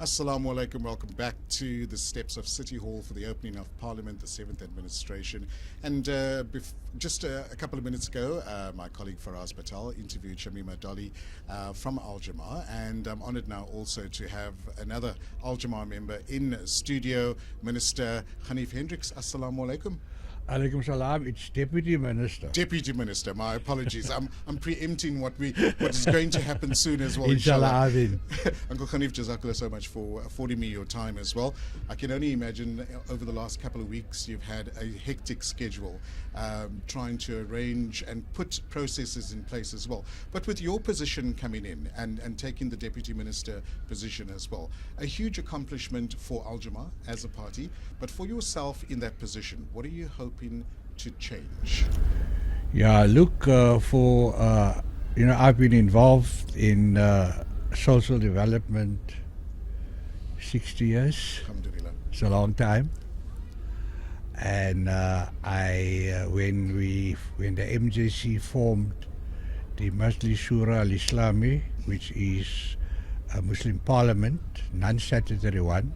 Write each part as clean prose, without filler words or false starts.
Assalamu alaikum. Welcome back to the steps of City Hall for the opening of Parliament, the 7th Administration. And just a couple of minutes ago, my colleague Faraz Patel interviewed Shamima Dolly from Al Jamaa, and I'm honored now also to have another Al Jamaa member in studio, Minister Ganief Hendricks. Assalamu alaikum. Alaikum salam. It's Deputy Minister. Deputy Minister, my apologies. I'm preempting what is going to happen soon as well. Inshallah. Uncle Ganief, jazakallah so much for affording me your time as well. I can only imagine over the last couple of weeks you've had a hectic schedule, trying to arrange and put processes in place as well. But with your position coming in and taking the Deputy Minister position as well, a huge accomplishment for Al Jamaa as a party, but for yourself in that position, what are you hoping to change? Yeah, look, I've been involved in social development 60 years. Alhamdulillah. It's a long time. And when the MJC formed the Majlis Shura al-Islami, which is a Muslim parliament, non-statutory one,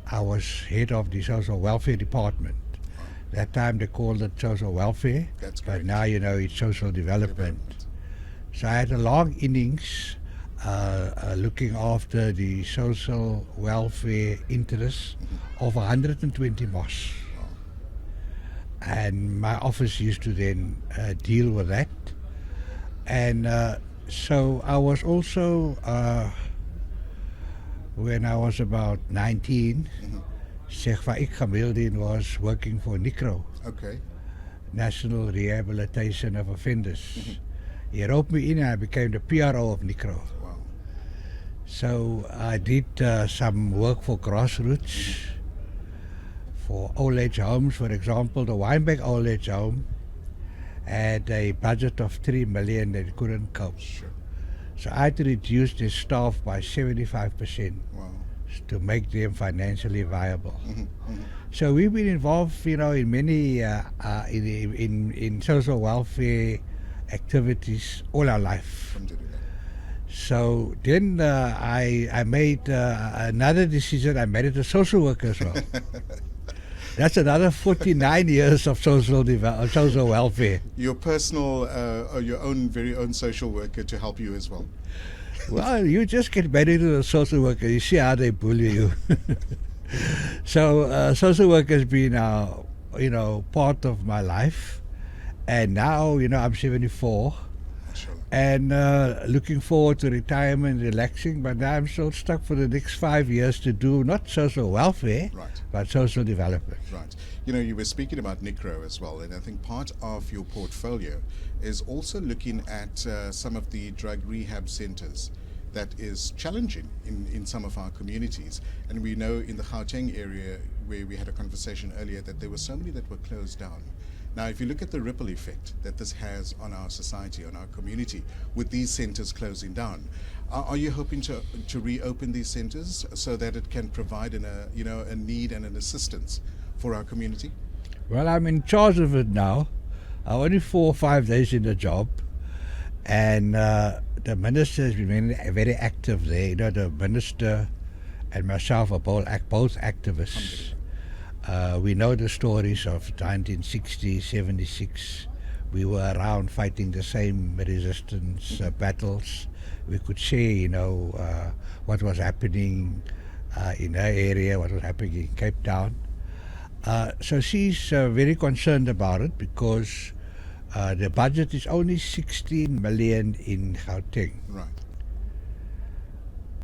I was head of the social welfare department. That time they called it social welfare, but now it's social development. So I had a long innings looking after the social welfare interests of 120 mosques. And my office used to then deal with that. And so I was also, when I was about 19, Sheikh Faik Khamildin was working for NICRO, National Rehabilitation of Offenders. He roped me in and I became the PRO of NICRO. Wow. So I did some work for grassroots, for old age homes. For example, the Weinberg old age home had a budget of 3 million that it couldn't cope. Sure. So I had to reduce their staff by 75%. Wow. To make them financially viable. So we've been involved, in many in social welfare activities all our life. So then I made another decision. I married a social worker as well. That's another 49 years of social welfare. Your personal, your own very own social worker to help you as well. Well, you just get married to a social worker. You see how they bully you. So social work has been, part of my life. And now, I'm 74. And looking forward to retirement, relaxing. But now I'm still stuck for the next 5 years to do not social welfare, but social development. Right. You were speaking about NICRO as well, and I think part of your portfolio is also looking at some of the drug rehab centers that is challenging in some of our communities. And we know in the Gauteng area, where we had a conversation earlier, that there were so many that were closed down. Now, if you look at the ripple effect that this has on our society, on our community, with these centers closing down, are you hoping to reopen these centers so that it can provide a need and an assistance for our community? Well, I'm in charge of it now. I'm only 4 or 5 days in the job, and the minister has been very active there. The minister and myself are both activists. We know the stories of 1960, 76. We were around fighting the same resistance battles. We could see, what was happening in her area, what was happening in Cape Town. So she's very concerned about it because the budget is only 16 million in Gauteng. Right.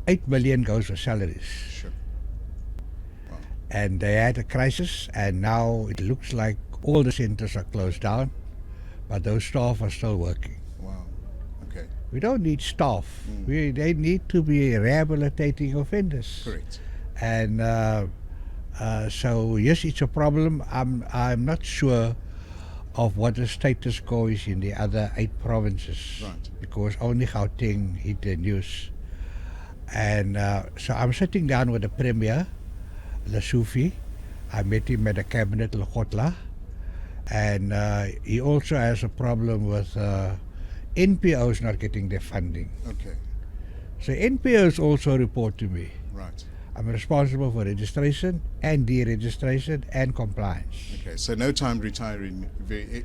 8 million goes for salaries. Sure. Wow. And they had a crisis, and now it looks like all the centers are closed down, but those staff are still working. Wow. Okay. We don't need staff. They need to be rehabilitating offenders. Correct. And so yes, it's a problem. I'm not sure of what the status quo is in the other 8 provinces, because only Gauteng hit the news. And so I'm sitting down with the Premier, Lasufi. I met him at the cabinet, Lekotla, and he also has a problem with NPOs not getting their funding. Okay. So NPOs also report to me. Right. I'm responsible for registration and deregistration and compliance. Okay, so no time retiring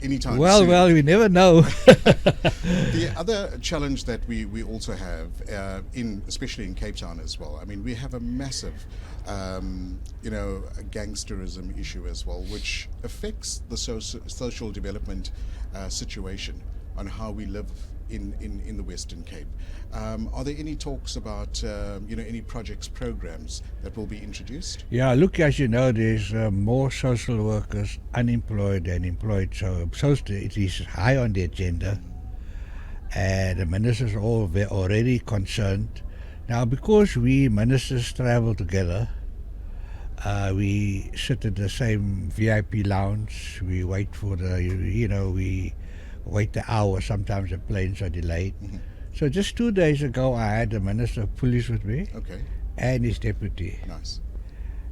anytime Well, soon. well, we never know. The other challenge that we also have, especially in Cape Town as well, I mean, we have a massive, gangsterism issue as well, which affects the social development situation on how we live in the Western Cape. Are there any talks about, any projects, programs that will be introduced? Yeah, look, as you know, there's more social workers unemployed than employed, so it is high on the agenda, and the ministers are all already concerned. Now, because we ministers travel together, we sit in the same VIP lounge, we wait for we wait the hour, sometimes the planes are delayed. Mm-hmm. So just 2 days ago, I had the Minister of Police with me. Okay. And his deputy. Nice.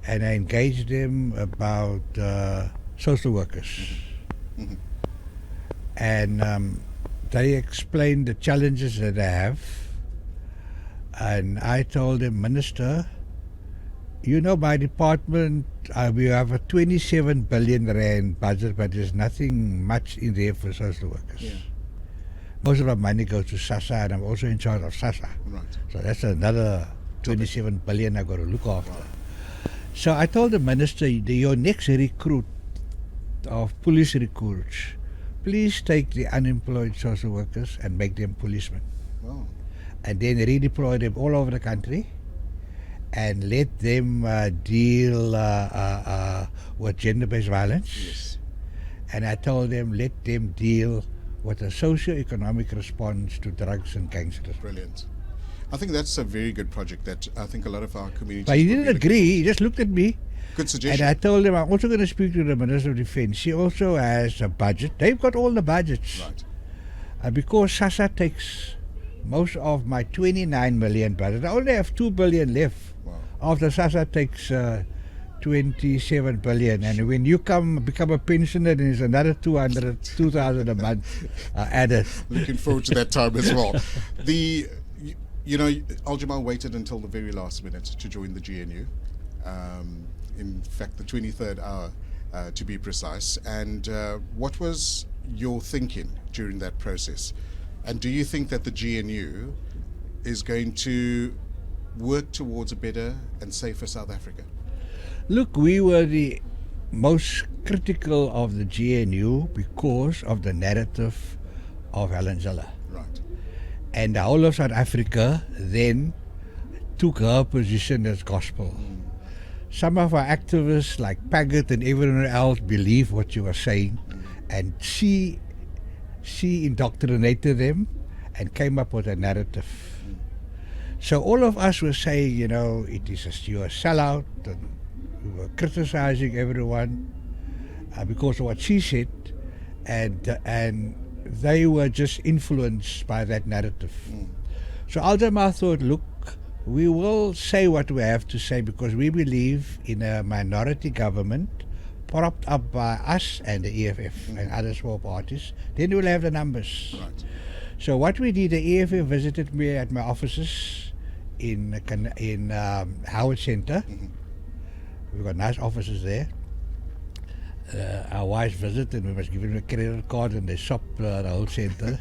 And I engaged them about social workers. Mm-hmm. Mm-hmm. And they explained the challenges that they have. And I told them, Minister, my department, we have a 27 billion rand budget, but there's nothing much in there for social workers. Yeah. Most of our money goes to SASA, and I'm also in charge of SASA. Right. So that's another 27 billion I've got to look after. Wow. So I told the minister, your next recruit of police recruits, please take the unemployed social workers and make them policemen. Wow. And then redeploy them all over the country and let them deal with gender-based violence. Yes. And I told them, let them deal with a socio-economic response to drugs and gangsters. Brilliant. I think that's a very good project that I think a lot of our communities... But he didn't agree. He just looked at me. Good suggestion. And I told him, I'm also going to speak to the Minister of Defence. She also has a budget. They've got all the budgets. Right. Because SASA takes most of my 29 million budget. I only have 2 billion left. Wow. After SASA takes 27 billion. And when you become a pensioner, then there's another 2,000 a month added. Looking forward to that time as well. Al-Jamal waited until the very last minute to join the GNU. In fact, the 23rd hour, to be precise. And what was your thinking during that process? And do you think that the GNU is going to work towards a better and safer South Africa? Look, we were the most critical of the GNU because of the narrative of Helen Zille. Right. And the whole of South Africa then took her position as gospel. Some of our activists like Paget and everyone else believed what you were saying, and she indoctrinated them and came up with a narrative. So all of us were saying, it is you're a sellout, and we were criticizing everyone because of what she said, and they were just influenced by that narrative. So Al-Jamal thought, look, we will say what we have to say because we believe in a minority government propped up by us and the EFF and other small parties. Then we'll have the numbers. Right. So what we did, the EFF visited me at my offices in Howard Centre. We've got nice offices there. Our wives visited, and we must give them a credit card, and they shop the whole centre.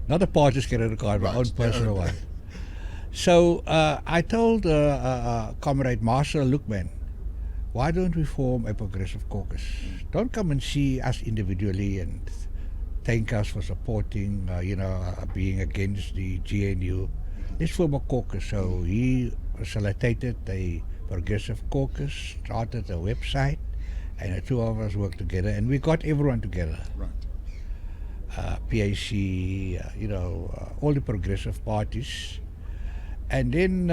Not a party's credit card, my own personal one. So I told Comrade Marshall, look man, why don't we form a progressive caucus? Don't come and see us individually and thank us for supporting, being against the GNU. Let's form a caucus. So he facilitated a progressive caucus, started a website, and the two of us worked together, and we got everyone together. Right. PAC, all the progressive parties. And then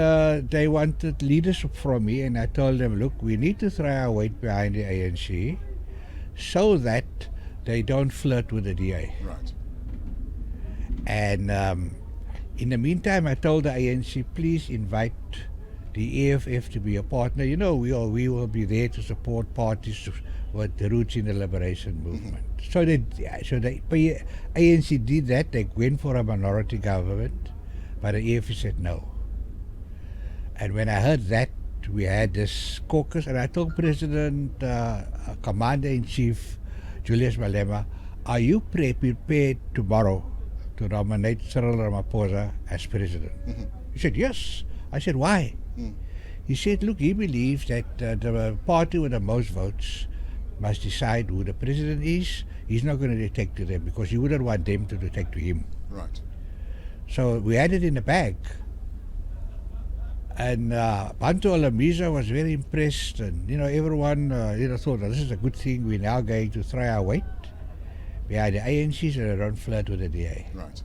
they wanted leadership from me, and I told them, look, we need to throw our weight behind the ANC so that they don't flirt with the DA. Right. And in the meantime, I told the ANC, please invite the EFF to be a partner. We will be there to support parties with the roots in the liberation movement. So the ANC did that. They went for a minority government, but the EFF said no. And when I heard that, we had this caucus, and I told President, Commander-in-Chief Julius Malema, are you prepared tomorrow to nominate Cyril Ramaphosa as president? Mm-hmm. He said, yes. I said, why? Mm. He said, look, he believes that the party with the most votes must decide who the president is. He's not going to dictate to them because he wouldn't want them to dictate to him. Right. So we had it in the bag. And Bantu Alamiza was very impressed, and everyone thought, this is a good thing. We're now going to throw our weight behind the ANC so they don't flirt with the DA. Right.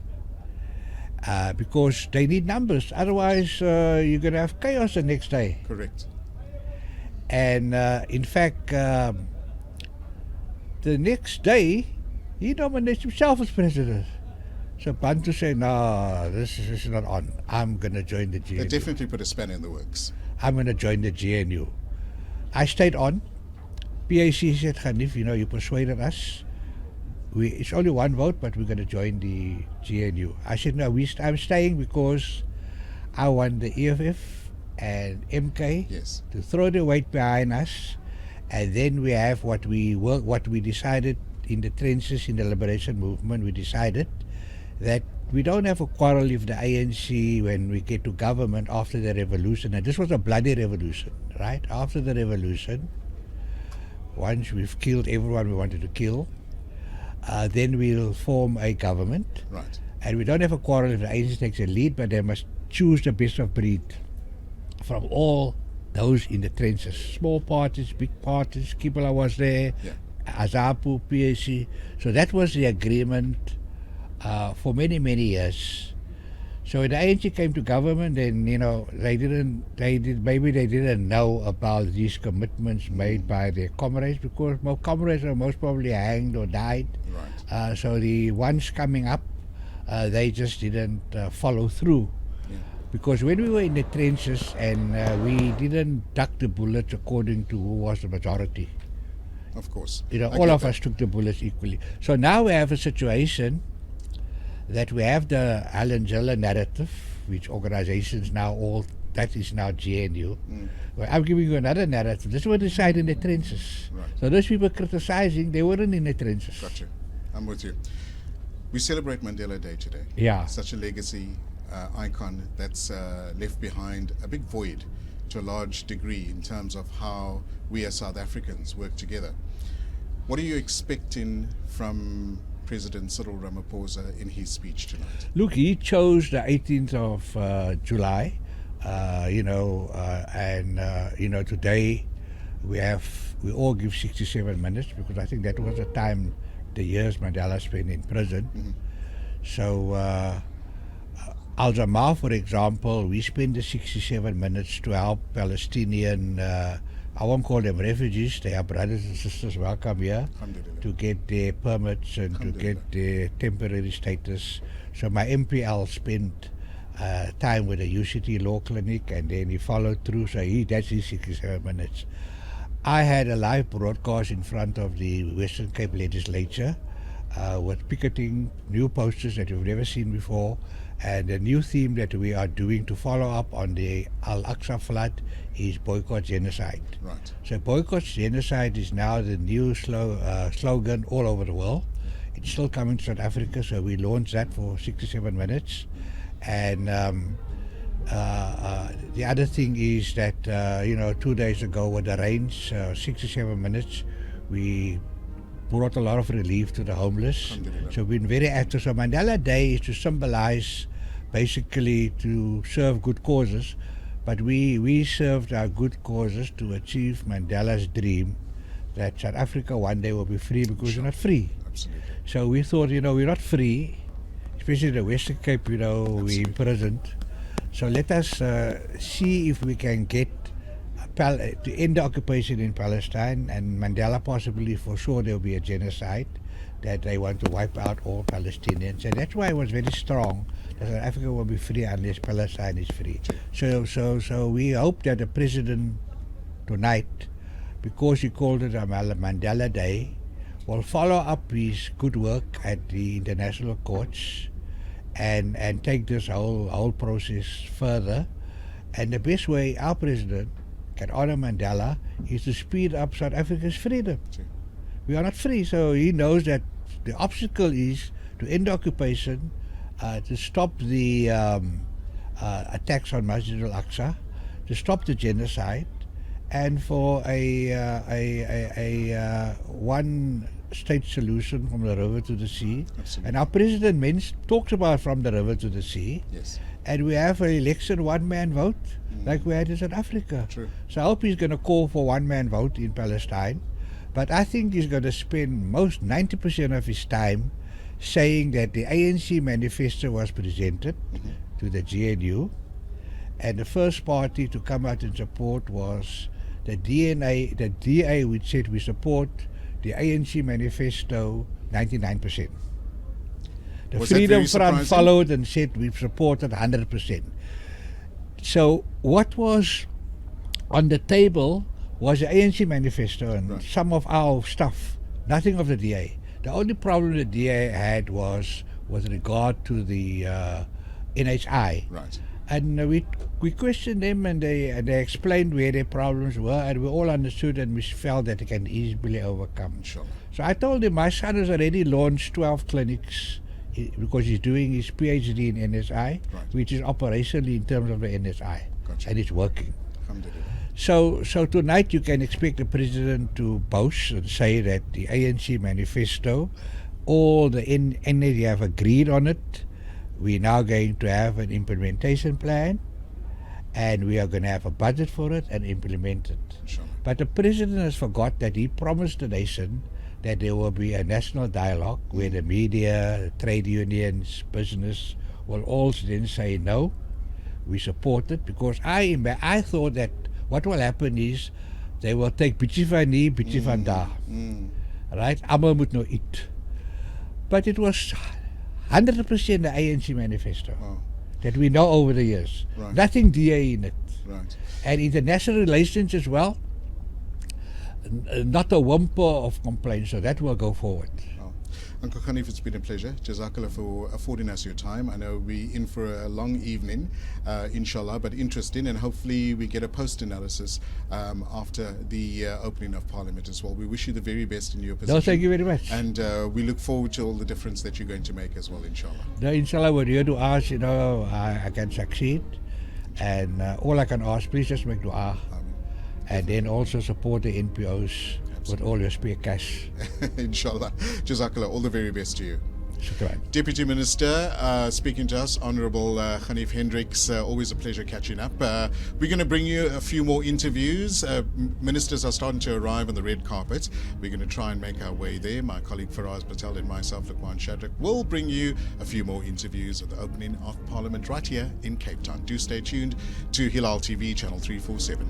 Because they need numbers. Otherwise, you're going to have chaos the next day. Correct. And in fact, the next day, he nominates himself as president. So Bantu said, no, this is not on. I'm going to join the GNU. They definitely put a spanner in the works. I'm going to join the GNU. I stayed on. PAC said, Ganief, you persuaded us. It's only one vote, but we're going to join the GNU. I said, no, I'm staying because I want the EFF and MK Yes. to throw the weight behind us, and then we have what we decided in the trenches in the liberation movement. We decided that we don't have a quarrel with the ANC when we get to government after the revolution. And this was a bloody revolution, right? After the revolution, once we've killed everyone we wanted to kill, then we'll form a government. Right. And we don't have a quarrel if the ANC takes a lead, but they must choose the best of breed from all those in the trenches. Small parties, big parties. Kibala was there, Yeah. Azapu, PAC. So that was the agreement for many, many years. So when the ANC came to government, then they didn't know about these commitments made by their comrades, because most comrades are most probably hanged or died. Right. So the ones coming up, they just didn't follow through. Yeah. Because when we were in the trenches and we didn't duck the bullets according to who was the majority. Of course. All of us took the bullets equally. So now we have a situation that we have the Alan Ziller narrative, which organizations now that is now GNU. Well, I'm giving you another narrative. This was decided in the trenches. Right. So those people criticizing, they weren't in the trenches. Gotcha. I'm with you. We celebrate Mandela Day today. Yeah. Such a legacy icon that's left behind a big void to a large degree in terms of how we as South Africans work together. What are you expecting from President Cyril Ramaphosa in his speech tonight? Look, he chose the 18th of July, today we all give 67 minutes, because I think that was the time, the years Mandela spent in prison. Mm-hmm. So Al Jamal, for example, we spend the 67 minutes to help Palestinian, I won't call them refugees, they are brothers and sisters, welcome here, to get their permits and to get their temporary status. So my MPL spent time with the UCT Law Clinic, and then he followed through, so that's his 67 minutes. I had a live broadcast in front of the Western Cape Legislature with picketing, new posters that we've never seen before, and the new theme that we are doing to follow up on the Al-Aqsa flood is boycott genocide. Right. So boycott genocide is now the new slogan all over the world. It's still coming to South Africa, so we launched that for 67 minutes. And the other thing is that, 2 days ago with the rains, 67 minutes, we brought a lot of relief to the homeless. So we've been very active. So Mandela Day is to symbolize, basically to serve good causes, but we served our good causes to achieve Mandela's dream that South Africa one day will be free, because we're not free. Absolutely. So we thought, we're not free, especially the Western Cape, we're imprisoned. So let us see if we can get to end the occupation in Palestine, and Mandela possibly, for sure there will be a genocide, that they want to wipe out all Palestinians. And that's why it was very strong that South Africa will be free unless Palestine is free. So we hope that the president tonight, because he called it a Mandela Day, will follow up his good work at the international courts and take this whole process further, And the best way our president can honor Mandela is to speed up South Africa's freedom. True. We are not free, so he knows that the obstacle is to end the occupation, to stop the attacks on Masjid al-Aqsa, to stop the genocide, and for a one-state solution from the river to the sea. Absolutely. And our president talks about from the river to the sea. Yes. And we have an election one-man vote, like we had in South Africa. True. So I hope he's going to call for one-man vote in Palestine. But I think he's going to spend 90% of his time saying that the ANC manifesto was presented to the GNU, and the first party to come out in support was the DA, which said we support the ANC manifesto 99%. The Was that Freedom very Front surprising? followed and said we've supported 100%. So what was on the table was the ANC manifesto and Right. some of our stuff, nothing of the DA. The only problem the DA had was with regard to the NHI. Right. And we questioned them, and they explained where their problems were, and we all understood, and we felt that they can easily overcome. Inshallah. So I told him my son has already launched 12 clinics because he's doing his PhD in NSI, Right. which is operationally in terms of the NSI, Gotcha. and it's working. Alhamdulillah. So tonight you can expect the president to boast and say that the ANC manifesto, all the NAD have agreed on it. We're now going to have an implementation plan, and we are going to have a budget for it and implement it. Inshallah. But the president has forgot that he promised the nation that there will be a national dialogue where the media, trade unions, business will all then say no, we support it, because I thought that what will happen is they will take bietjie van hier, bietjie van daar. Right? Almal moet nou eat. But it was 100% the ANC manifesto Wow. that we know over the years. Right. Nothing DA in it. Right. And international relations as well, not a whimper of complaints, so that will go forward. Wow. Uncle Ganief, it's been a pleasure. Jazakallah for affording us your time. I know we're in for a long evening, inshallah, but interesting, and hopefully we get a post-analysis after the opening of Parliament as well. We wish you the very best in your position. No, thank you very much. And we look forward to all the difference that you're going to make as well, inshallah. No, inshallah, we're here to ask, I can succeed. And all I can ask, please just make dua. Amen. And then also support the NPOs with all your spare cash. Inshallah. Jazakallah. All the very best to you. Shukran. Deputy Minister speaking to us, Honourable Ganief Hendricks. Always a pleasure catching up. We're going to bring you a few more interviews. Ministers are starting to arrive on the red carpet. We're going to try and make our way there. My colleague Faraz Patel and myself, Luqman Shadrack, will bring you a few more interviews at the opening of Parliament right here in Cape Town. Do stay tuned to Hilaal TV, Channel 347.